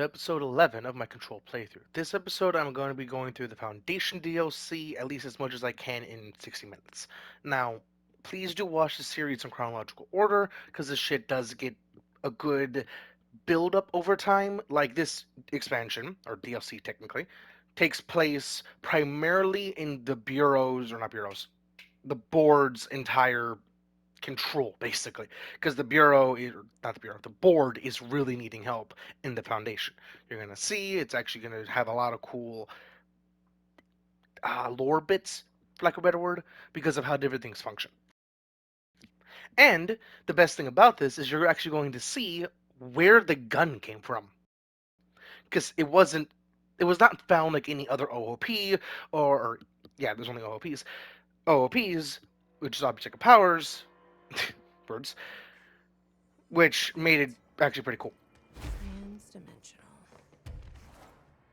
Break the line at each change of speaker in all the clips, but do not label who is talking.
Episode 11 of my Control playthrough. This episode, I'm going to be going through the Foundation DLC at least as much as I can in 60 minutes. Now, please do watch the series in chronological order, because this shit does get a good build up over time. Like this expansion, or DLC technically, takes place primarily in the bureaus, or not bureaus, the board's entire control basically, because the bureau is not the bureau, the board is really needing help in the foundation. You're gonna see it's actually gonna have a lot of cool lore bits, for lack of a better word, because of how different things function. And the best thing about this is you're actually going to see where the gun came from, because it was not found like any other OOP, or yeah, there's only OOPs, which is object of powers, words, which made it actually pretty cool.
Trans-dimensional.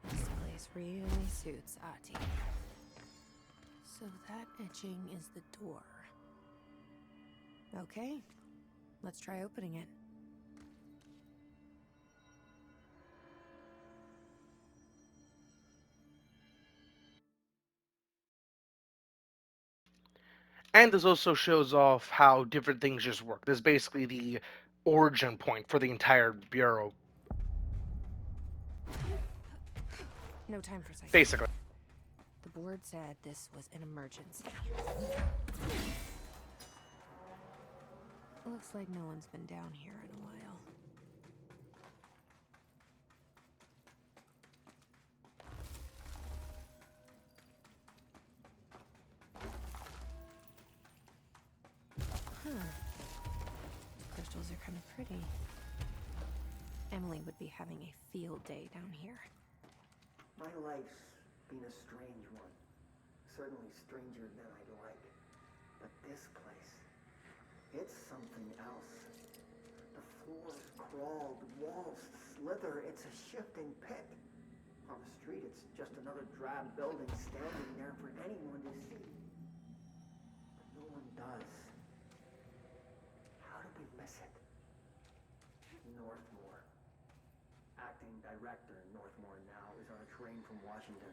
This place really suits Ahti. So that etching is the door. Okay, let's try opening it.
And this also shows off how different things just work. This is basically the origin point for the entire bureau,
No time for sightseeing.
basically.
The board said this was an emergency. Looks like no one's been down here in a while. Huh. Crystals are kind of pretty. Emily would be having a field day down here.
My life's been a strange one. Certainly stranger than I'd like. But this place, it's something else. The floors crawl, the walls slither. It's a shifting pit. On the street, it's just another drab building standing there for anyone to see. But no one does. How did we miss it? Northmore. Acting director Northmore now is on a train from Washington.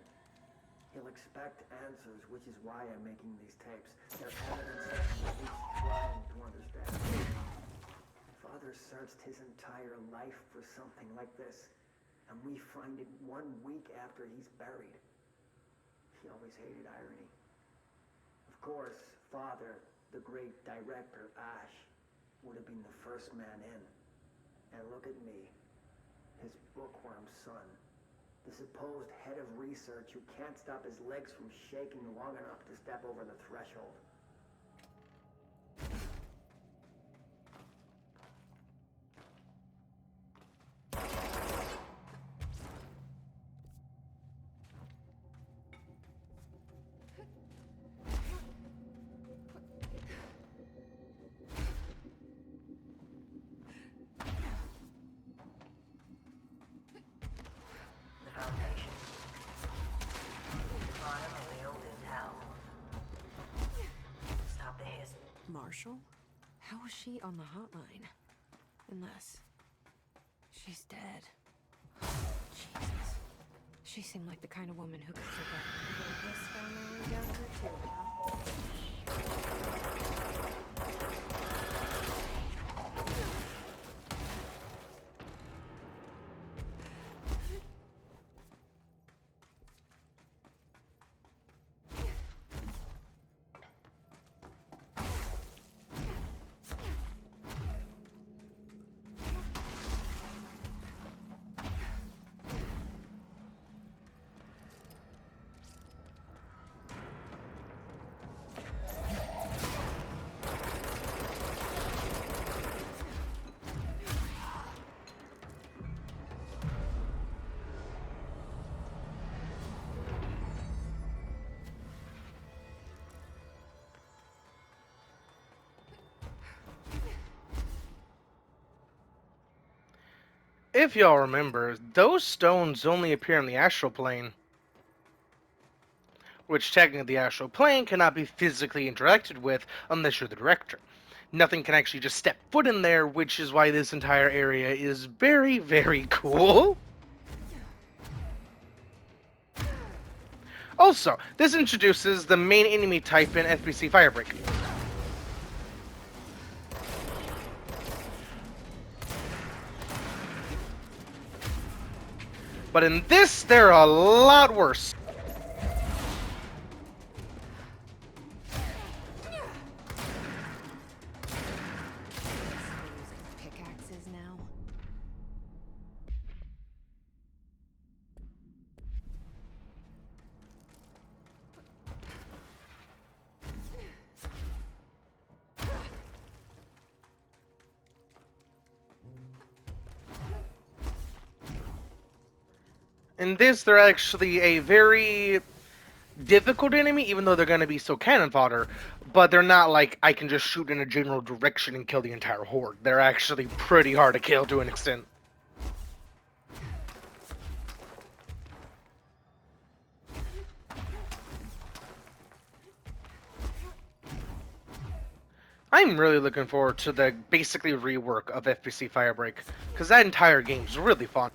He'll expect answers, which is why I'm making these tapes. They're evidence that he's trying to understand. Father searched his entire life for something like this, and we find it 1 week after he's buried. He always hated irony. Of course, Father, the great director, Ash, would have been the first man in. And look at me, his bookworm son. The supposed head of research who can't stop his legs from shaking long enough to step over the threshold.
The Foundation. Bottom of the old hell. Stop the hiss.
Marshall? How is she on the hotline? Unless she's dead. Jesus. She seemed like the kind of woman who could forget. This family down her too, huh?
If y'all remember, those stones only appear in the astral plane, which technically the astral plane cannot be physically interacted with unless you're the director. Nothing can actually just step foot in there, which is why this entire area is very, very cool. Also, this introduces the main enemy type in FBC Firebreak. But in this, they're a lot worse.
Using pickaxes now.
In this, they're actually a very difficult enemy, even though they're going to be so cannon fodder. But they're not like I can just shoot in a general direction and kill the entire horde. They're actually pretty hard to kill to an extent. I'm really looking forward to the basically rework of FBC Firebreak, because that entire game's really fun.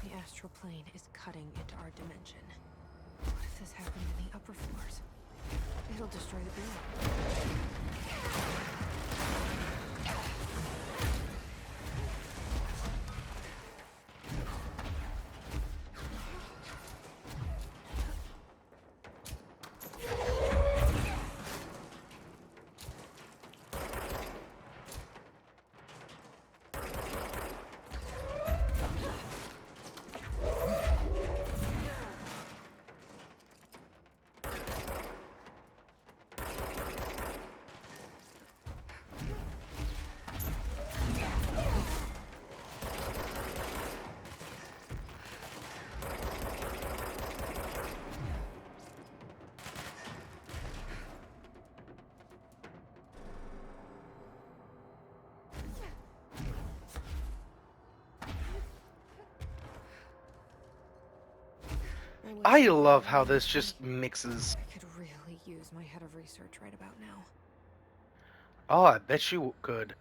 The astral plane is cutting into our dimension. What if this happened in the upper floors? It'll destroy the building.
I love how this just mixes.
I could really use my head of research right about now.
Oh, I bet you could.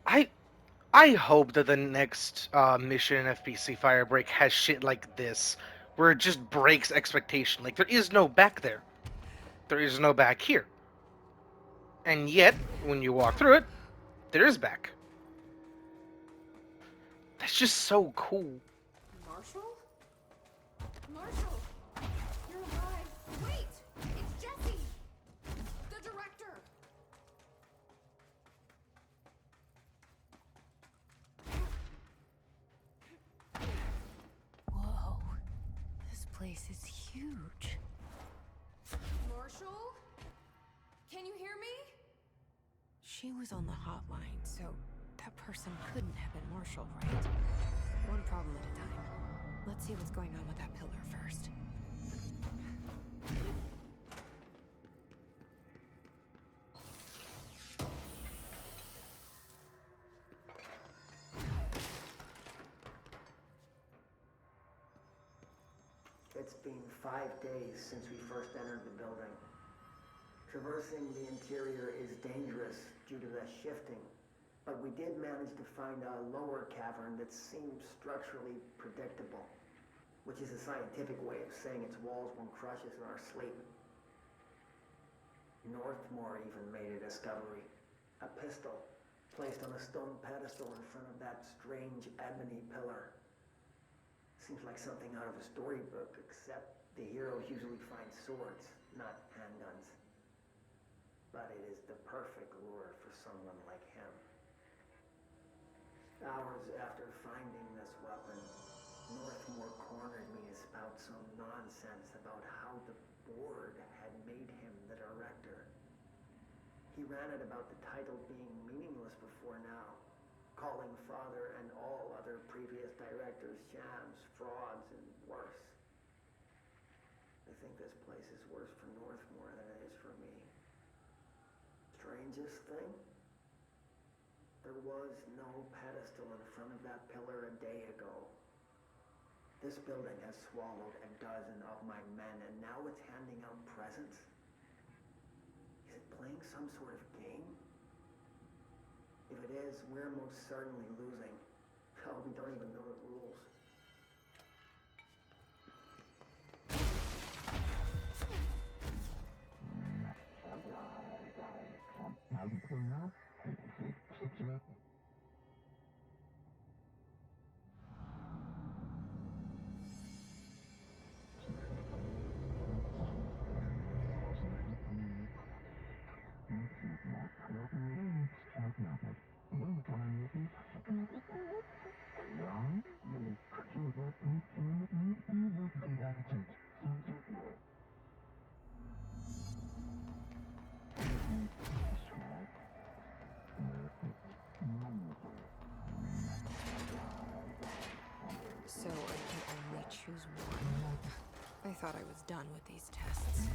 I hope that the next mission in FBC Firebreak has shit like this, where it just breaks expectation. Like, there is no back there. There is no back here. And yet, when you walk through it, there is back. That's just so cool.
Marshall? Marshall! You're alive! Wait! It's Jesse! The director! Whoa. This place is huge. Marshall? Can you hear me? She was on the hotline, so that person couldn't have been Marshall, right? One problem at a time. Let's see what's going on with that pillar first.
It's been 5 days since we first entered the building. Traversing the interior is dangerous due to the shifting, but we did manage to find a lower cavern that seems structurally predictable, which is a scientific way of saying its walls won't crush us in our sleep. Northmore even made a discovery. A pistol placed on a stone pedestal in front of that strange ebony pillar. Seems like something out of a storybook, except the heroes usually find swords, not handguns. But it is the perfect lure for someone like him. Hours after finding this weapon, Northmore cornered me to spout some nonsense about how the board had made him the director. He ranted about the title being meaningless before now, calling Father and all other previous directors shams, frauds, and worse. I think this place is worse for Northmore than it is for me. Strange religious thing? There was no pedestal in front of that pillar a day ago. This building has swallowed a dozen of my men, and now it's handing out presents? Is it playing some sort of game? If it is, we're most certainly losing. Hell, we don't even know the rules.
So I can only choose one? I thought I was done with these tests.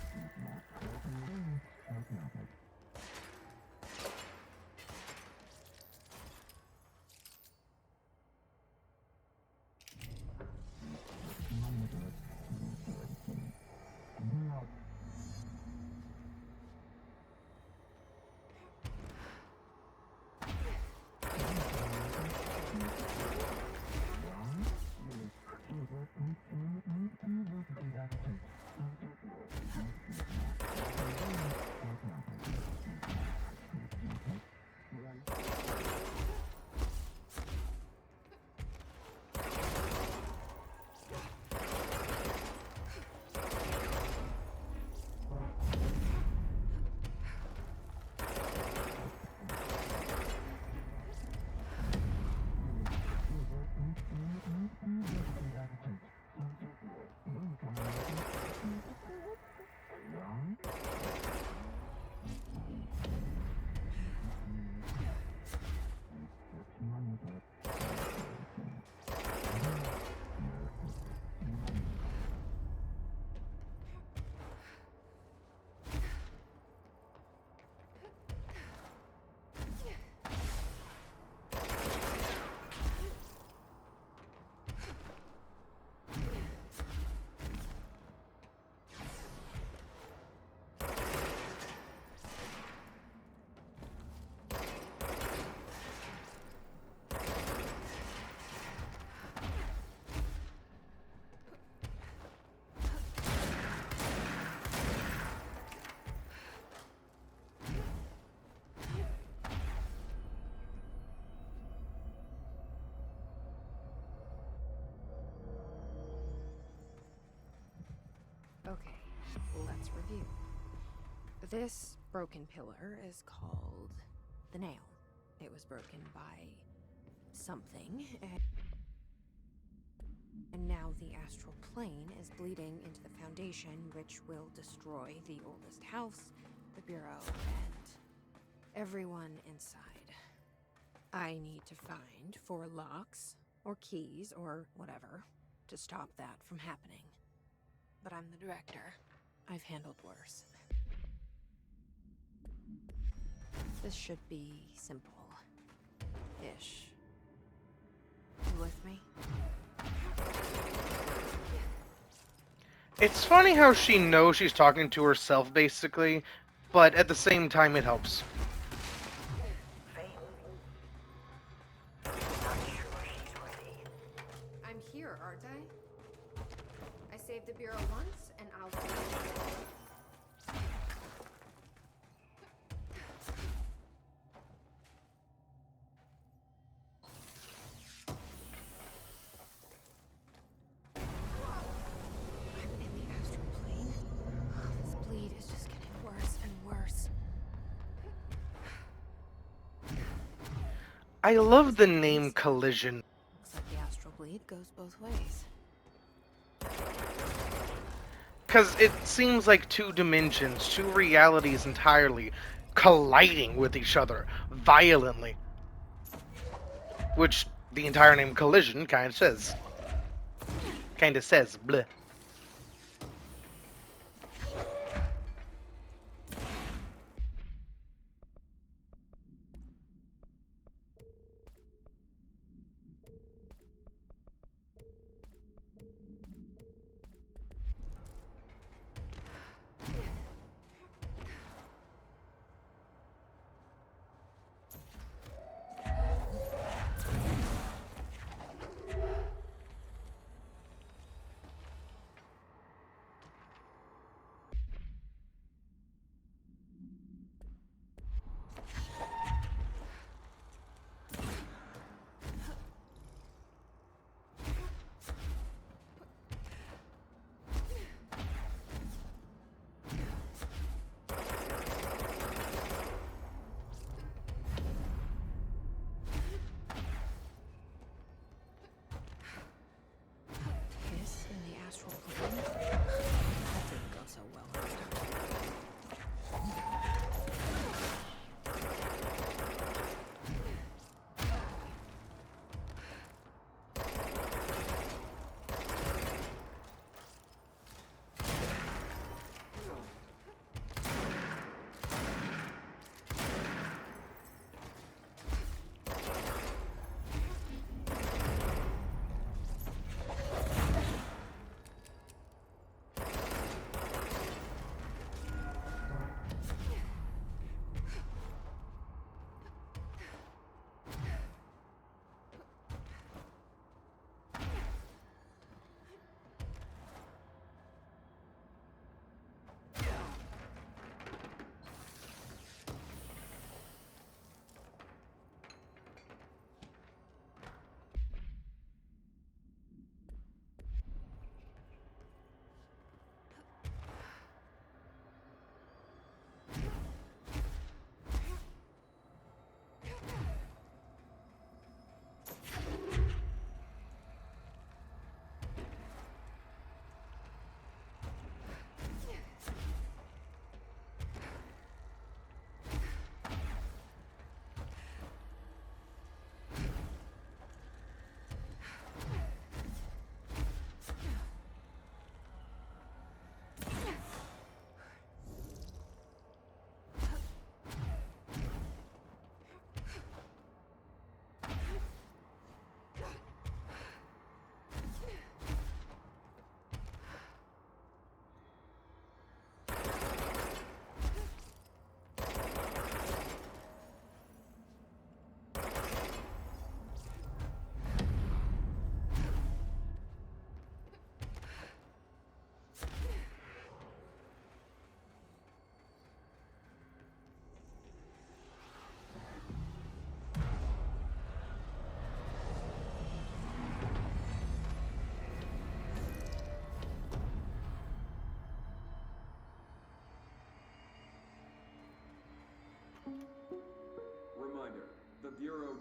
Okay, let's review. This broken pillar is called the Nail. It was broken by something, and now the astral plane is bleeding into the Foundation, which will destroy the oldest house, the Bureau, and everyone inside. I need to find 4 locks, or keys, or whatever, to stop that from happening. But I'm the director. I've handled worse. This should be simple. Ish. You with me?
It's funny how she knows she's talking to herself, basically, but at the same time, it helps.
Faith. Not sure she's ready.
I'm here, aren't I? I saved the Bureau once, and I'll save it again. I'm in the astral plane. This bleed is just getting worse and worse.
I love the name Collision.
Looks like the astral bleed goes both ways.
Because it seems like 2 dimensions, 2 realities entirely, colliding with each other violently. Which the entire name Collision kind of says. Bleh.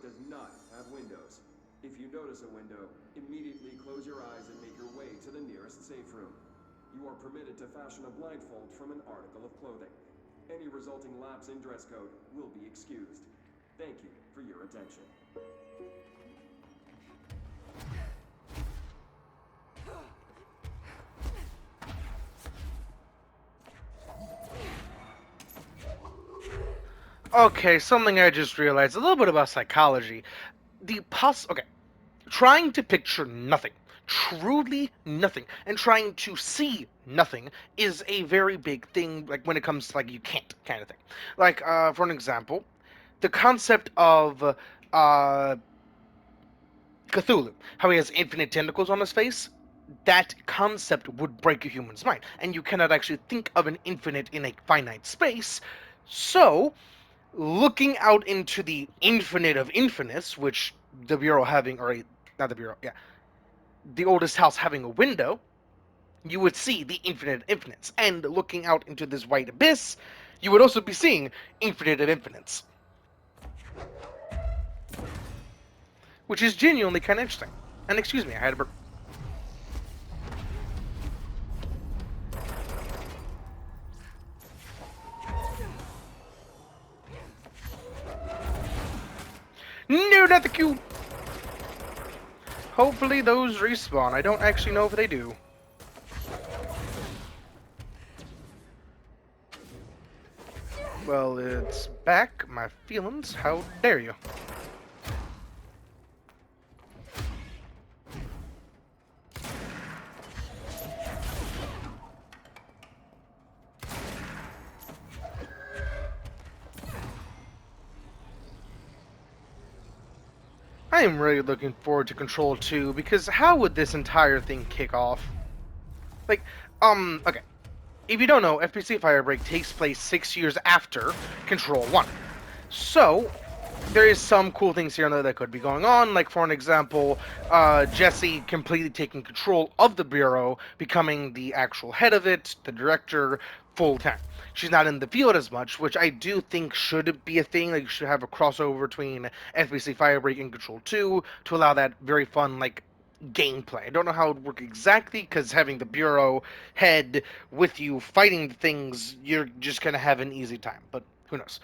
does not have windows. If you notice a window, immediately close your eyes and make your way to the nearest safe room. You are permitted to fashion a blindfold from an article of clothing. Any resulting lapse in dress code will be excused. Thank you for your attention.
Okay, something I just realized, a little bit about psychology. Okay, trying to picture nothing, truly nothing, and trying to see nothing is a very big thing, like when it comes to, like, you can't kind of thing. Like, for an example, the concept of Cthulhu, how he has infinite tentacles on his face, that concept would break a human's mind, and you cannot actually think of an infinite in a finite space. So, looking out into the infinite of infinites, which the Bureau having, or not the Bureau, yeah, the oldest house having a window, you would see the infinite of infinites. And looking out into this white abyss, you would also be seeing infinite of infinites. Which is genuinely kind of interesting. And excuse me, I had a burp. No, not the cube! Hopefully those respawn. I don't actually know if they do. Well, it's back. My feelings. How dare you? I am really looking forward to Control 2, because how would this entire thing kick off? Like, okay. If you don't know, FBC Firebreak takes place 6 years after Control 1. So, there is some cool things here and there that could be going on, like, for an example, Jesse completely taking control of the Bureau, becoming the actual head of it, the director, full time. She's not in the field as much, which I do think should be a thing. Like, you should have a crossover between FBC Firebreak and Control 2 to allow that very fun, like, gameplay. I don't know how it would work exactly, because having the Bureau head with you fighting things, you're just going to have an easy time, but who knows.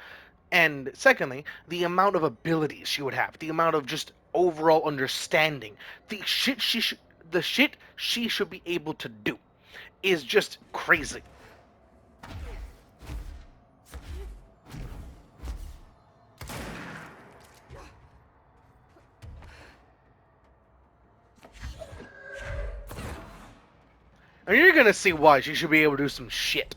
And secondly, the amount of abilities she would have, the amount of just overall understanding, the shit she should be able to do is just crazy. And you're gonna see why she should be able to do some shit.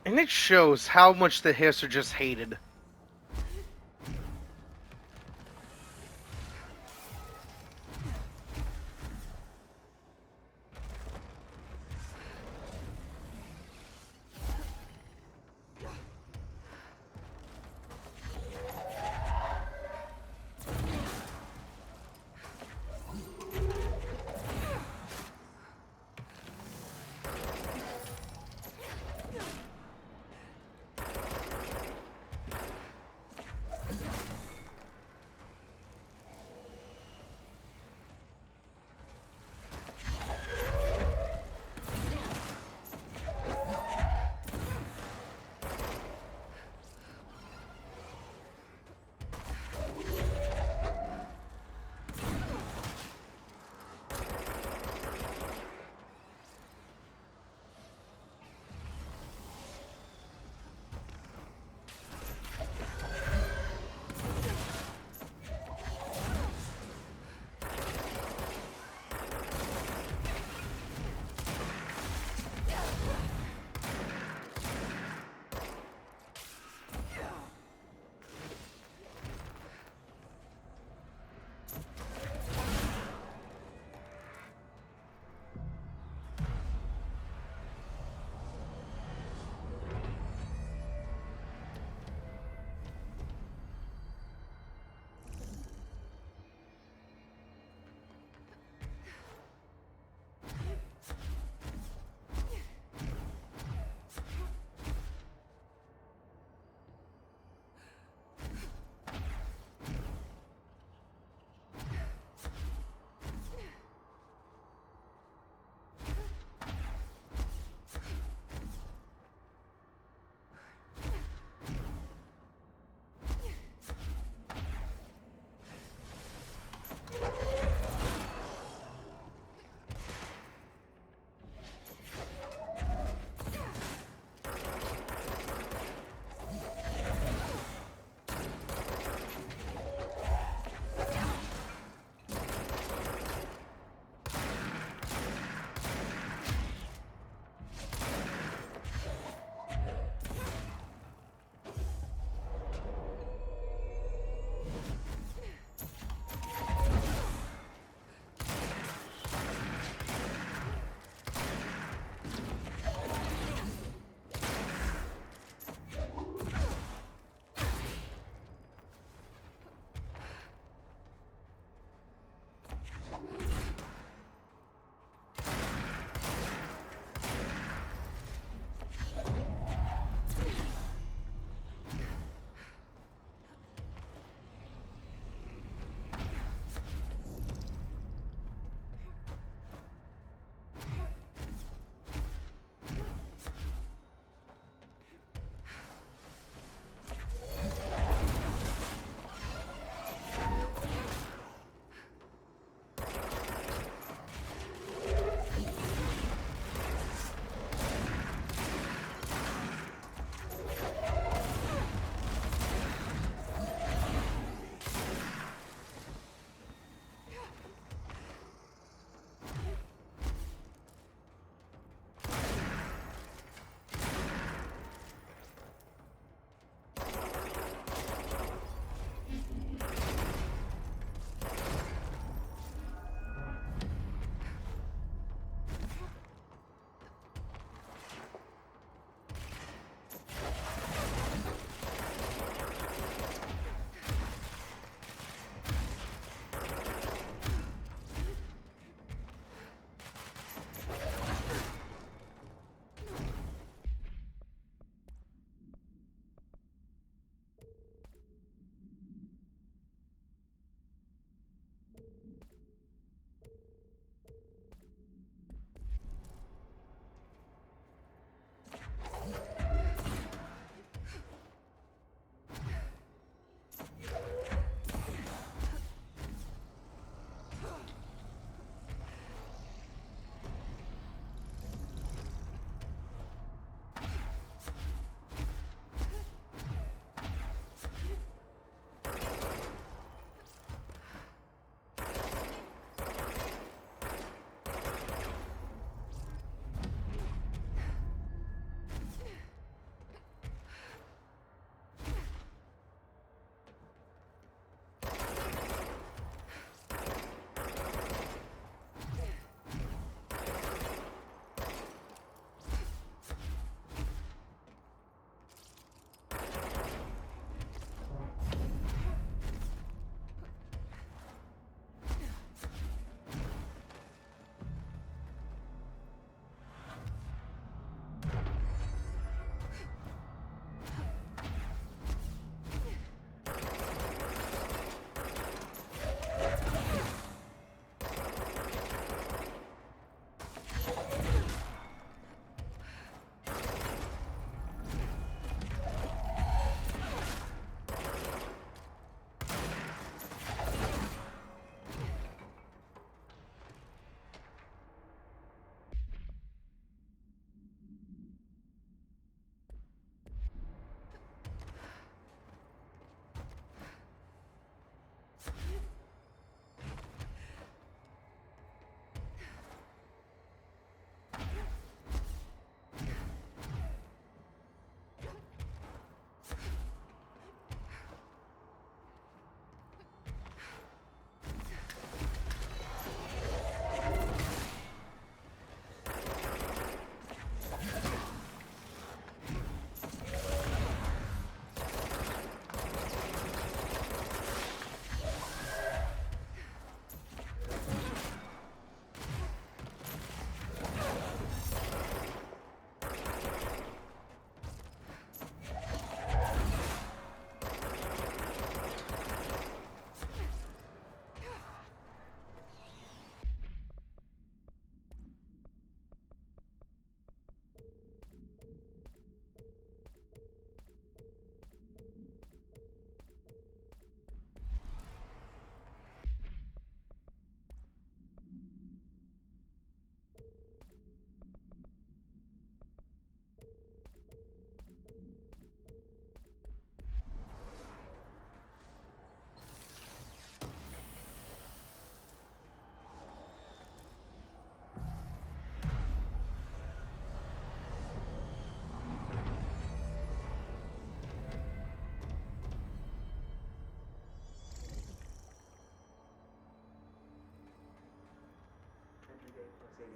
And it shows how much the Hiss are just hated.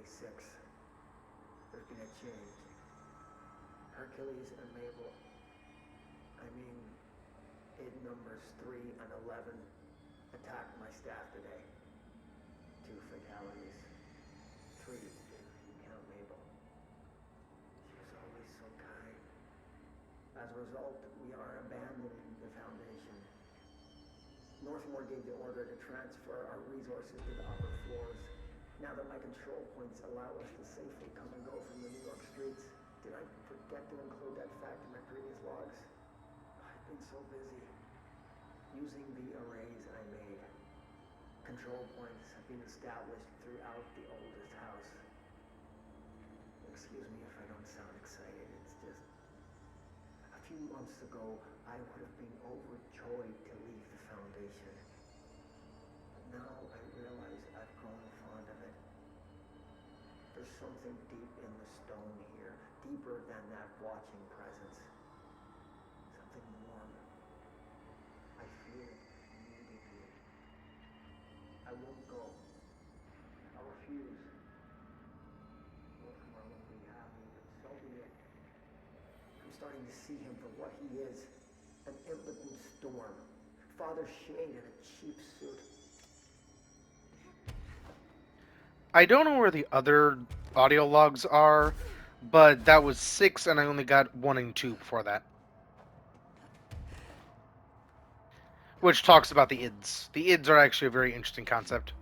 26. There's been a change. Hercules and Mabel, I mean, id numbers 3 and 11, attacked my staff today. 2 fatalities. 3 if you count Mabel. She was always so kind. As a result, we are abandoning the Foundation. Northmore gave the order to transfer our resources to the upper floors. Now that my control points allow us to safely come and go from the New York streets, did I forget to include that fact in my previous logs? I've been so busy using the arrays I made. Control points have been established throughout the oldest house. Excuse me if I don't sound excited, it's just... A few months ago, I would have been overjoyed to leave the Foundation. But now I realize I've grown fond of it. There's something deep in the stone here, deeper than that watching presence. Something warm. I feel it immediately. I won't go. I'll refuse. Wolfmore won't be happy, but so be it. I'm starting to see him for what he is. An impotent storm. Father Shade in a cheap suit.
I don't know where the other audio logs are, but that was 6, and I only got 1 and 2 before that. Which talks about the ids. The ids are actually a very interesting concept.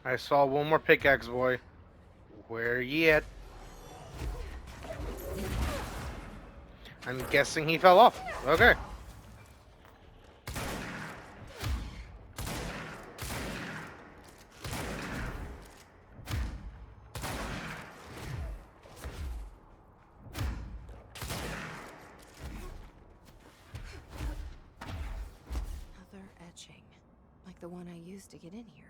I saw one more pickaxe, boy. Where ye at? I'm guessing he fell off. Okay.
Another etching. Like the one I used to get in here.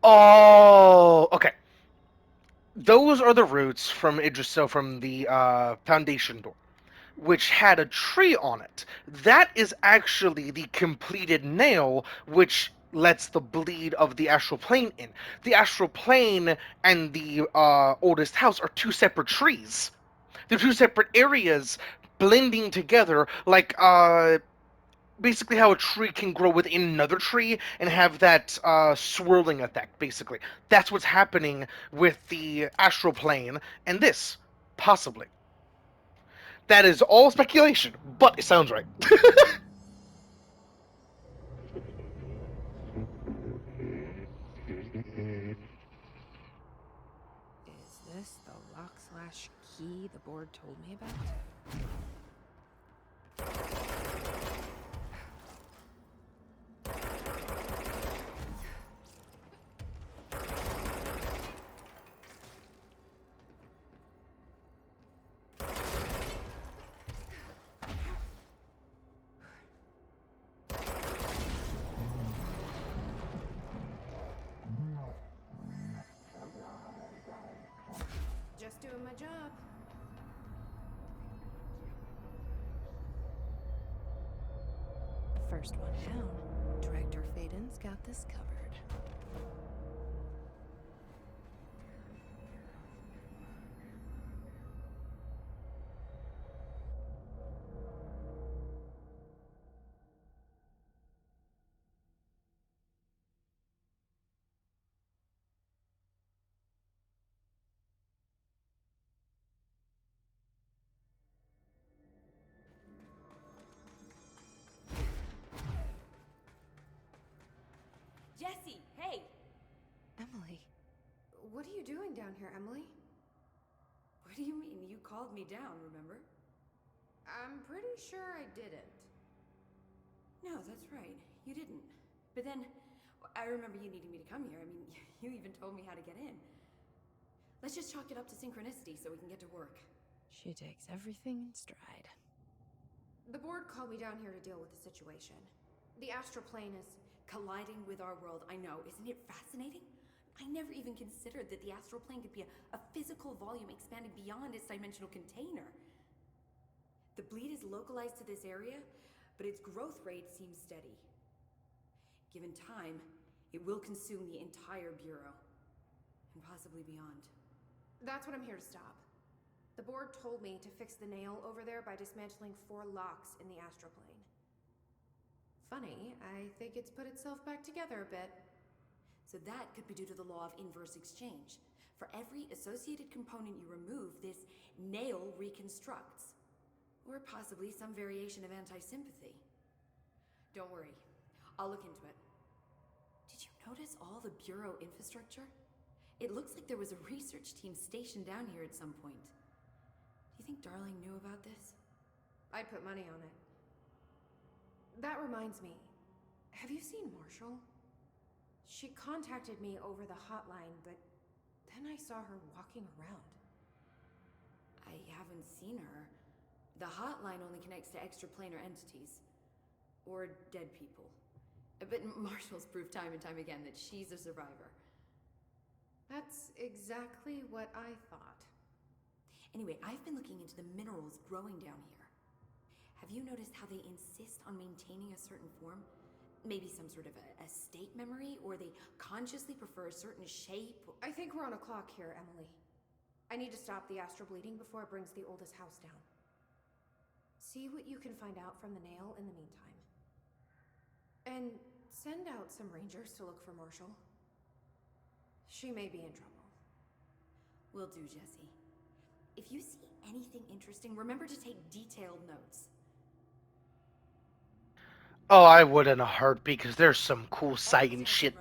Oh, okay. Those are the roots from Idriso from the Foundation door, which had a tree on it. That is actually the completed nail, which lets the bleed of the astral plane in. The astral plane and the oldest house are 2 separate trees. They're 2 separate areas blending together, like basically how a tree can grow within another tree and have that swirling effect, basically. That's what's happening with the astral plane and this. Possibly. That is all speculation, but it sounds right.
Is this the lock/key the board told me about? Just doing my job. First one down. Director Faden's got this covered.
Jesse, hey!
Emily, what are you doing down here, Emily?
What do you mean? You called me down, remember?
I'm pretty sure I didn't.
No, that's right. You didn't. But then, I remember you needing me to come here. I mean, you even told me how to get in. Let's just chalk it up to synchronicity so we can get to work.
She takes everything in stride. The board called me down here to deal with the situation. The astral plane is
Colliding with our world, I know. Isn't it fascinating? I never even considered that the astral plane could be a physical volume expanding beyond its dimensional container. The bleed is localized to this area, but its growth rate seems steady. Given time, it will consume the entire Bureau, and possibly beyond.
That's what I'm here to stop. The board told me to fix the nail over there by dismantling 4 locks in the astral plane. Funny, I think it's put itself back together a bit.
So that could be due to the law of inverse exchange. For every associated component you remove, this nail reconstructs. Or possibly some variation of anti-sympathy. Don't worry, I'll look into it. Did you notice all the Bureau infrastructure? It looks like there was a research team stationed down here at some point. Do you think Darling knew about this?
I'd put money on it. That reminds me, have you seen Marshall? She contacted me over the hotline, but then I saw her walking around.
I haven't seen her. The hotline only connects to extraplanar entities. Or dead people. But Marshall's proved time and time again that she's a survivor.
That's exactly what I thought.
Anyway, I've been looking into the minerals growing down here. Have you noticed how they insist on maintaining a certain form? Maybe some sort of a state memory, or they consciously prefer a certain shape?
I think we're on a clock here, Emily. I need to stop the astral bleeding before it brings the oldest house down. See what you can find out from the nail in the meantime. And send out some rangers to look for Marshall. She may be in trouble.
Will do, Jesse. If you see anything interesting, remember to take detailed notes.
Oh, I would in a heartbeat because there's some cool science shit.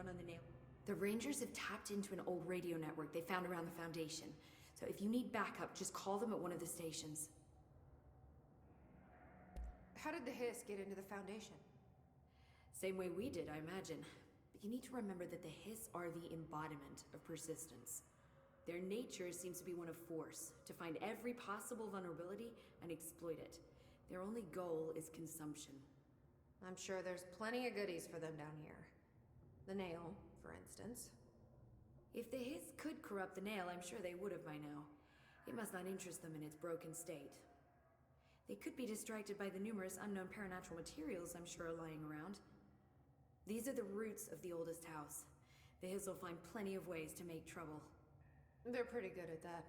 The Rangers have tapped into an old radio network they found around the Foundation. So if you need backup, just call them at one of the stations.
How did the Hiss get into the Foundation?
Same way we did, I imagine. But you need to remember that the Hiss are the embodiment of persistence. Their nature seems to be one of force, to find every possible vulnerability and exploit it. Their only goal is consumption.
I'm sure there's plenty of goodies for them down here. The nail, for instance.
If the Hiss could corrupt the nail, I'm sure they would have by now. It must not interest them in its broken state. They could be distracted by the numerous unknown paranatural materials I'm sure are lying around. These are the roots of the oldest house. The Hiss will find plenty of ways to make trouble.
They're pretty good at that.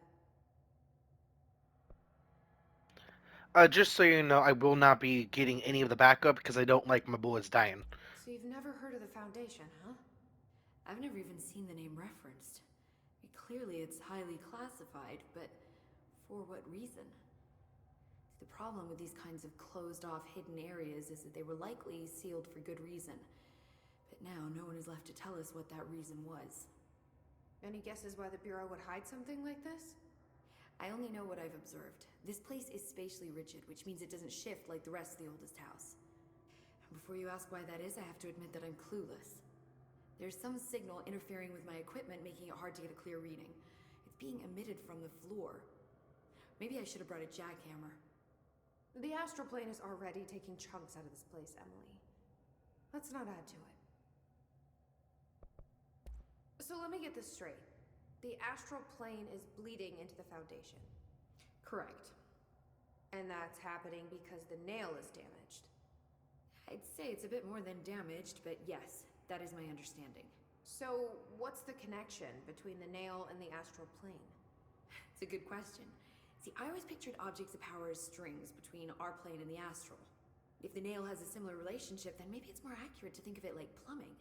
Just so you know, I will not be getting any of the backup because I don't like my bullets dying.
So you've never heard of the Foundation, huh?
I've never even seen the name referenced. Clearly it's highly classified, but For what reason? The problem with these kinds of closed-off hidden areas is that they were likely sealed for good reason. But now, no one is left to tell us what that reason was.
Any guesses why the Bureau would hide something like this?
I only know what I've observed. This place is spatially rigid, which means it doesn't shift like the rest of the oldest house. And before you ask why that is, I have to admit that I'm clueless. There's some signal interfering with my equipment, making it hard to get a clear reading. It's being emitted from the floor. Maybe I should have brought a jackhammer.
The astral plane is already taking chunks out of this place, Emily. Let's not add to it. So let me get this straight. The astral plane is bleeding into the Foundation.
Correct.
And that's happening because the nail is damaged.
I'd say it's a bit more than damaged, but yes, that is my understanding.
So what's the connection between the nail and the astral plane?
It's a good question. See, I always pictured objects of power as strings between our plane and the astral. If the nail has a similar relationship, then maybe it's more accurate to think of it like plumbing.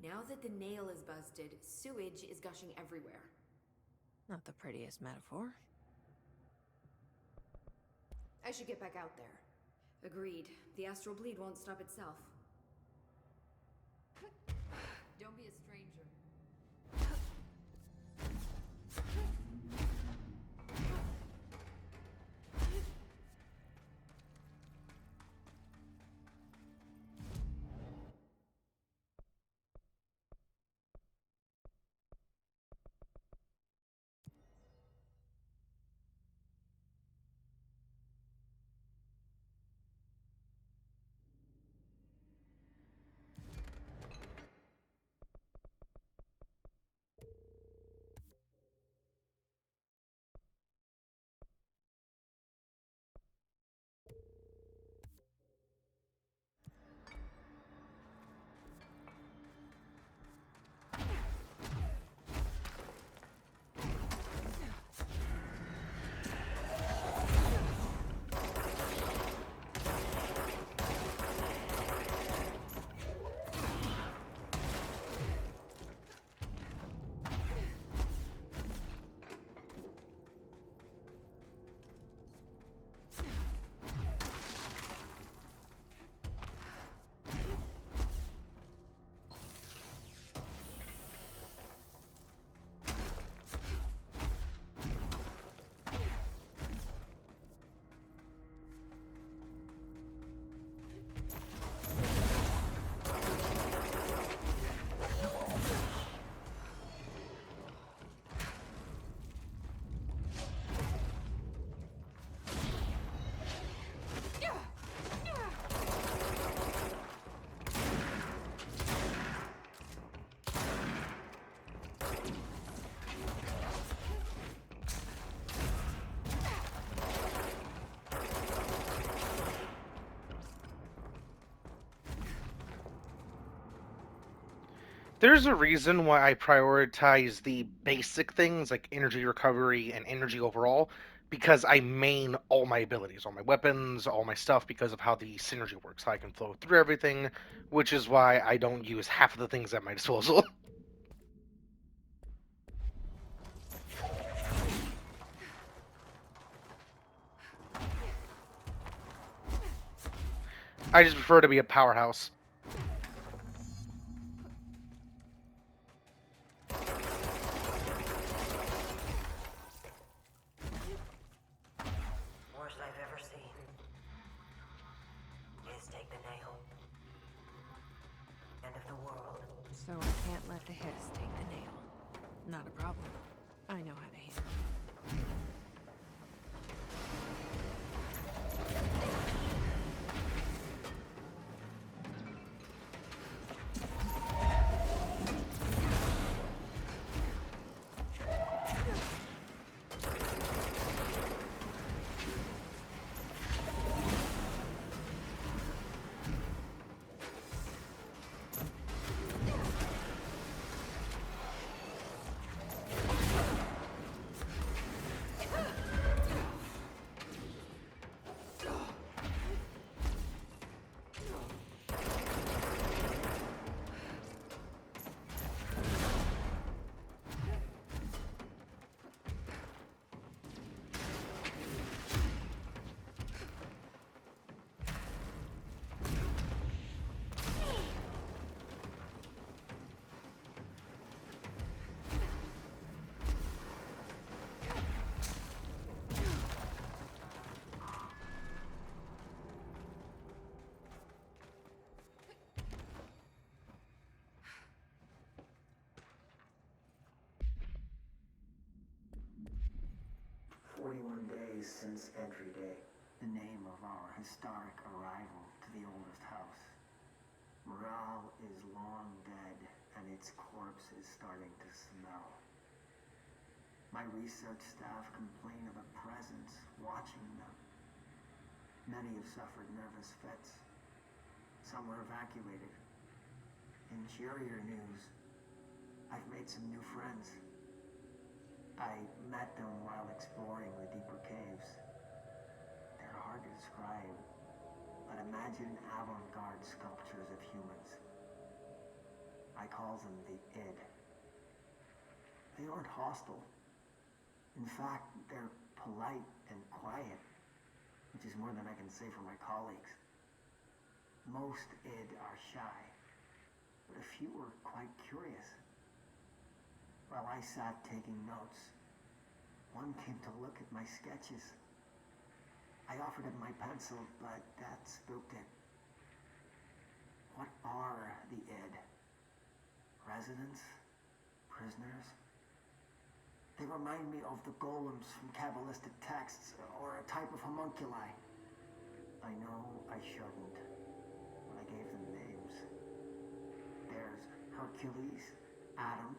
Now that the nail is busted, sewage is gushing everywhere.
Not the prettiest metaphor. I should get back out there.
Agreed. The astral bleed won't stop itself. Don't be a stranger.
There's a reason why I prioritize the basic things like energy recovery and energy overall, because I main all my abilities, all my weapons, all my stuff, because of how the synergy works, how I can flow through everything, which is why I don't use half of the things at my disposal. I just prefer to be a powerhouse.
Worst I've ever seen is take the nail. End of the world.
So I can't let the hiss take the nail. Not a problem. I know how to handle it.
Residence Entry Day, the name of our historic arrival to the oldest house. Morale is long dead, and its corpse is starting to smell. My research staff complain of a presence watching them. Many have suffered nervous fits. Some were evacuated. In cheerier news, I've made some new friends. I met them while exploring the deeper caves. They're hard to describe, but imagine avant-garde sculptures of humans. I call them the id. They aren't hostile. In fact, they're polite and quiet, which is more than I can say for my colleagues. Most id are shy, but a few were quite curious. While I sat taking notes, one came to look at my sketches. I offered him my pencil, but that spooked it. What are the id? Residents? Prisoners? They remind me of the golems from Kabbalistic texts, or a type of homunculi. I know I shouldn't, but I gave them names. There's Hercules, Adam,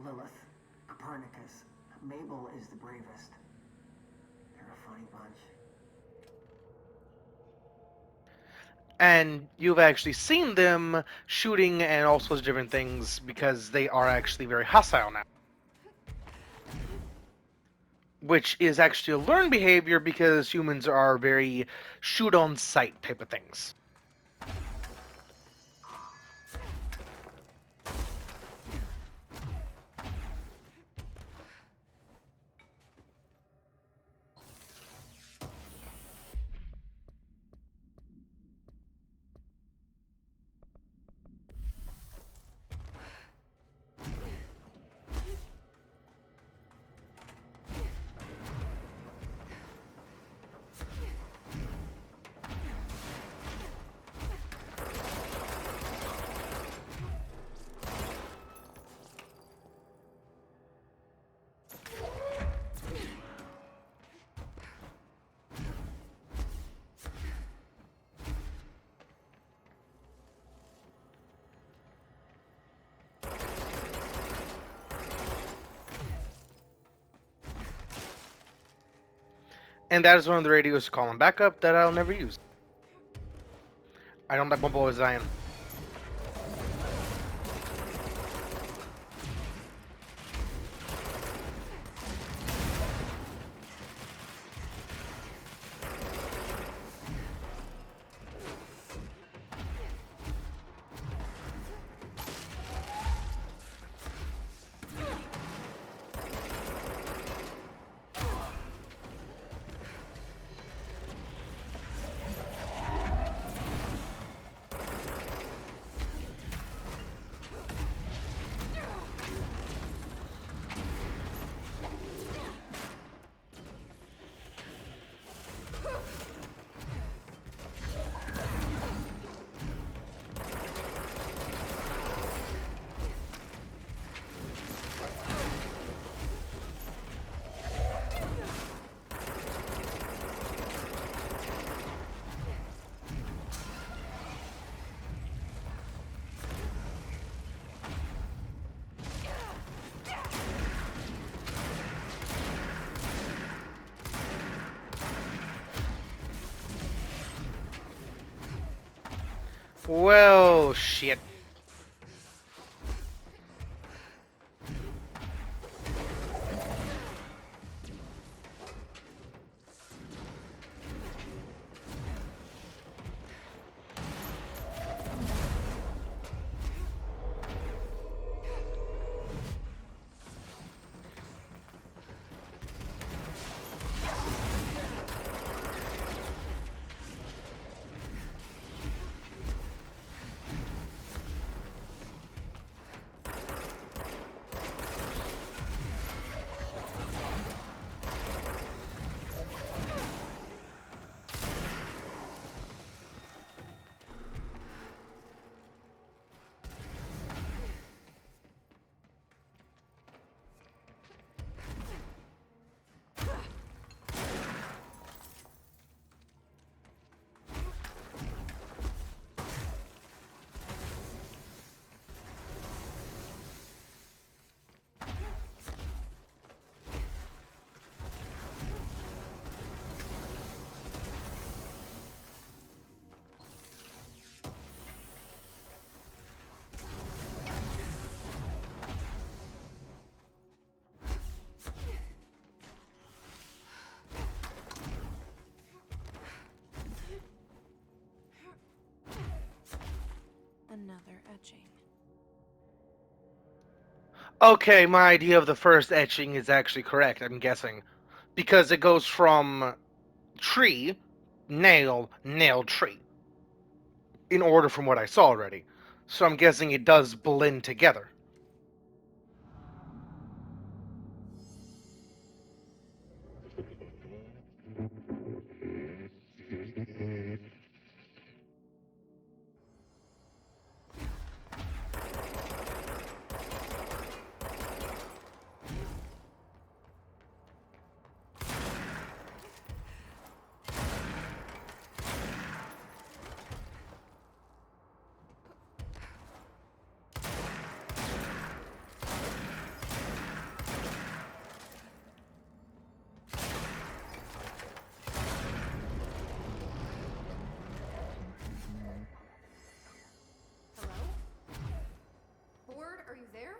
Lilith, Copernicus. Mabel is the bravest. They're a funny bunch.
And you've actually seen them shooting and all sorts of different things because they are actually very hostile now. Which is actually a learned behavior because humans are very shoot on sight type of things. And that is one of the radios calling backup that I'll never use. I don't like Bumble as Zion. Well, shit.
another etching.
Okay, my idea of the first etching is actually correct, I'm guessing. Because it goes from tree, nail, nail, tree. In order from what I saw already. So I'm guessing it does blend together.
Hello? Board, are you there?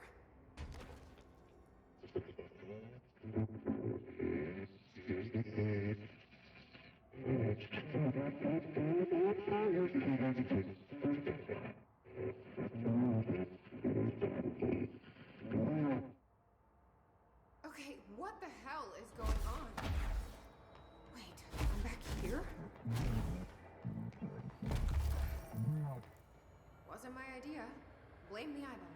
Okay, what the hell is going on? Wait, I'm back here? Wasn't my idea. Blame the eyeball.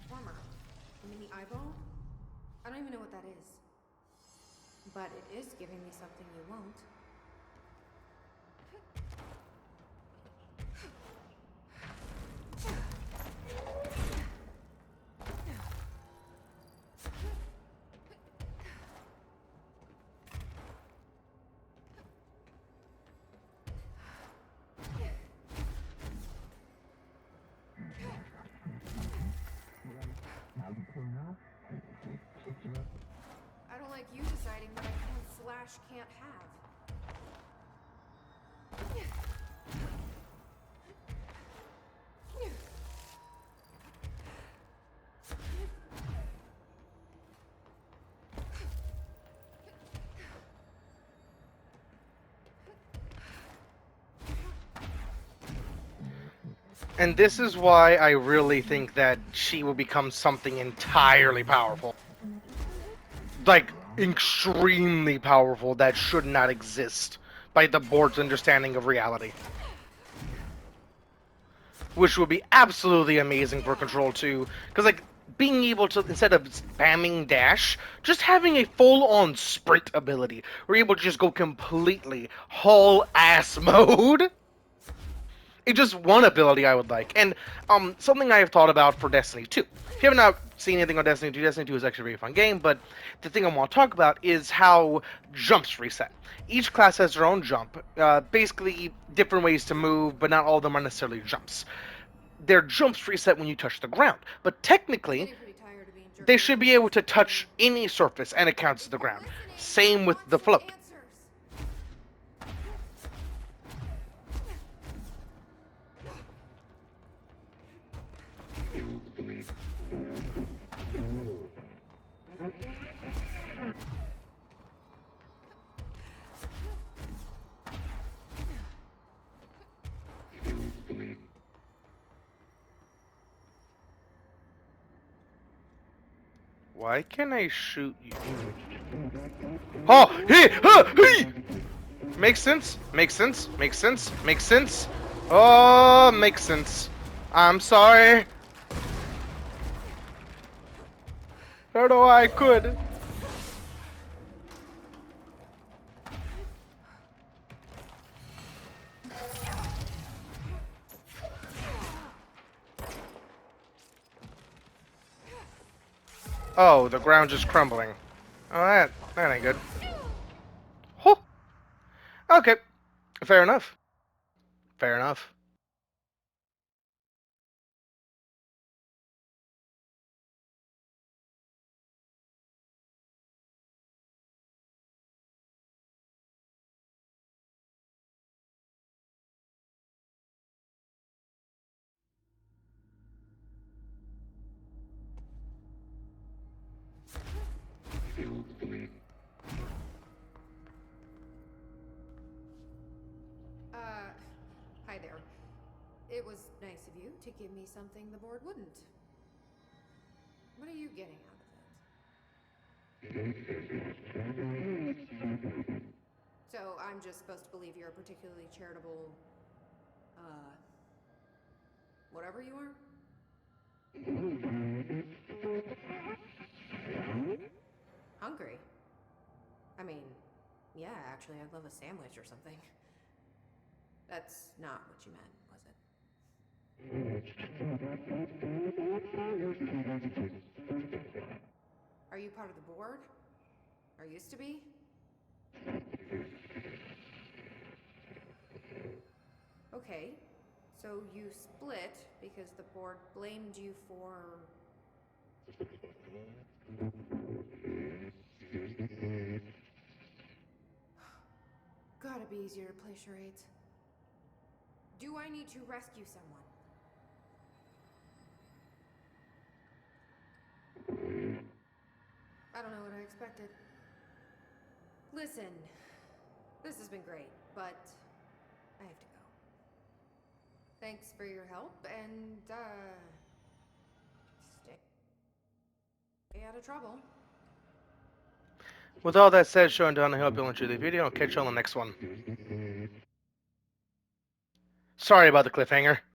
Former. You mean the eyeball? I don't even know what that is. But it is giving me something you won't. I don't like you deciding what I can/can't have.
And this is why I really think that she will become something entirely powerful. Like, extremely powerful that should not exist by the board's understanding of reality. Which would be absolutely amazing for Control 2. Because, like, being able to, instead of spamming dash, just having a full-on sprint ability. We're able to just go completely haul-ass mode. It's just one ability I would like. And something I have thought about for Destiny 2. If you have not seen anything on Destiny 2, Destiny 2 is actually a very fun game, but the thing I want to talk about is how jumps reset. Each class has their own jump, basically different ways to move, but not all of them are necessarily jumps. Their jumps reset when you touch the ground, but technically,
Getting pretty tired of being jerked
they should be
around.
able to touch any surface and it counts as the ground. Same with the float.
Answers.
Why can I shoot you? Oh, hey! Makes sense, makes sense, makes sense, makes sense. Oh, makes sense. I'm sorry. I don't know why I could. Oh, the ground just crumbling. Oh, that ain't good. Huh. Okay, fair enough. Fair enough.
It was nice of you to give me something the board wouldn't. What are you getting out of it? So I'm just supposed to believe you're a particularly charitable, whatever you are? Hungry? I mean, yeah, actually, I'd love a sandwich or something. That's not what you meant, was it? Are you part of the board? Or used to be? Okay, so you split because the board blamed you for... Gotta be easier to play charades. Do I need to rescue someone? I don't know what I expected. Listen, this has been great, but I have to go. Thanks for your help, and, stay out of trouble.
With all that said, Sean Dunn, I hope you'll enjoy the video. I'll catch you on the next one. Sorry about the cliffhanger.